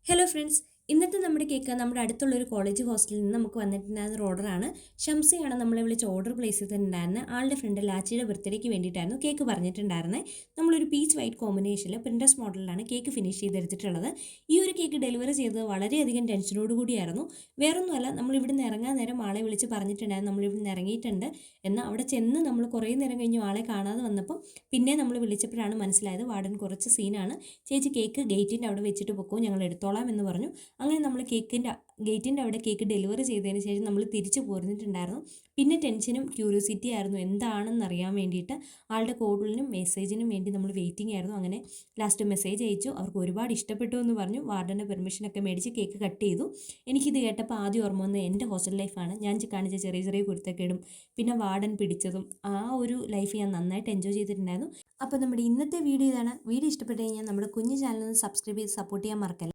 Hello friends, ഇന്നത്തെ നമ്മുടെ cake നമ്മുടെ അടുത്തുള്ള ഒരു കോളേജ് ഹോസ്റ്റലിൽ നിന്ന് നമുക്ക് വന്നിട്ടുണ്ടായിരുന്ന ഒരു ഓർഡറാണ്. ഷംസിയാണ് നമ്മളെ വിളിച്ച് ഓർഡർ പ്ലേസ് ചെയ്തിട്ടുണ്ടായിരുന്നത്. ആളുടെ ഫ്രണ്ട് ലാച്ചിയുടെ ബർത്ത്ഡേക്ക് വേണ്ടിയിട്ടായിരുന്നു കേക്ക് പറഞ്ഞിട്ടുണ്ടായിരുന്നത്. നമ്മളൊരു പീച്ച് വൈറ്റ് കോമ്പിനേഷനിൽ പ്രിൻറ്റസ് മോഡലിലാണ് കേക്ക് ഫിനിഷ് ചെയ്തെടുത്തിട്ടുള്ളത്. ഈ ഒരു കേക്ക് ഡെലിവറി ചെയ്തത് വളരെയധികം ടെൻഷനോട് കൂടിയായിരുന്നു. വേറൊന്നുമല്ല, നമ്മൾ ഇവിടുന്ന് ഇറങ്ങാൻ നേരം ആളെ വിളിച്ച് പറഞ്ഞിട്ടുണ്ടായിരുന്നു നമ്മൾ ഇവിടുന്ന് ഇറങ്ങിയിട്ടുണ്ട് എന്ന്. അവിടെ ചെന്ന് നമ്മൾ കുറേ നേരം കഴിഞ്ഞ് ആളെ കാണാതെ വന്നപ്പം പിന്നെ നമ്മൾ വിളിച്ചപ്പോഴാണ് മനസ്സിലായത് വാർഡൻ കുറച്ച് സീനാണ്, ചേച്ചി കേക്ക് ഗേറ്റിൻ്റെ അവിടെ വെച്ചിട്ട് പൊക്കോ, ഞങ്ങൾ എടുത്തോളാം എന്ന് പറഞ്ഞു. അങ്ങനെ നമ്മൾ ഗേറ്റിൻ്റെ അവിടെ കേക്ക് ഡെലിവറി ചെയ്തതിന് ശേഷം നമ്മൾ തിരിച്ചു പോരുന്നിട്ടുണ്ടായിരുന്നു. പിന്നെ ടെൻഷനും ക്യൂരിയോസിറ്റി ആയിരുന്നു എന്താണെന്ന് അറിയാൻ വേണ്ടിയിട്ട്. ആളുടെ കോളിനും മെസ്സേജിനും വേണ്ടി നമ്മൾ വെയിറ്റിംഗ് ആയിരുന്നു. അങ്ങനെ ലാസ്റ്റ് മെസ്സേജ് അയച്ചു, അവർക്ക് ഒരുപാട് ഇഷ്ടപ്പെട്ടു എന്ന് പറഞ്ഞു. വാർഡൻ്റെ പെർമിഷനൊക്കെ മേടിച്ച് കേക്ക് കട്ട് ചെയ്തു. എനിക്കിത് കേട്ടപ്പോൾ ആദ്യം ഓർമ്മ വന്നത് എൻ്റെ ഹോസ്റ്റൽ ലൈഫാണ്. ഞാൻ കാണിച്ച ചെറിയ ചെറിയ കുരുത്തക്കേടും പിന്നെ വാർഡൻ പിടിച്ചതും ആ ഒരു ലൈഫ് ഞാൻ നന്നായിട്ട് എൻജോയ് ചെയ്തിട്ടുണ്ടായിരുന്നു. അപ്പോൾ നമ്മുടെ ഇന്നത്തെ വീഡിയോ ഇതാണ്. വീഡിയോ ഇഷ്ടപ്പെട്ട് കഴിഞ്ഞാൽ നമ്മുടെ കുഞ്ഞു ചാനൽ ഒന്ന് സബ്സ്ക്രൈബ് ചെയ്ത് സപ്പോർട്ട് ചെയ്യാൻ മറക്കല്ല.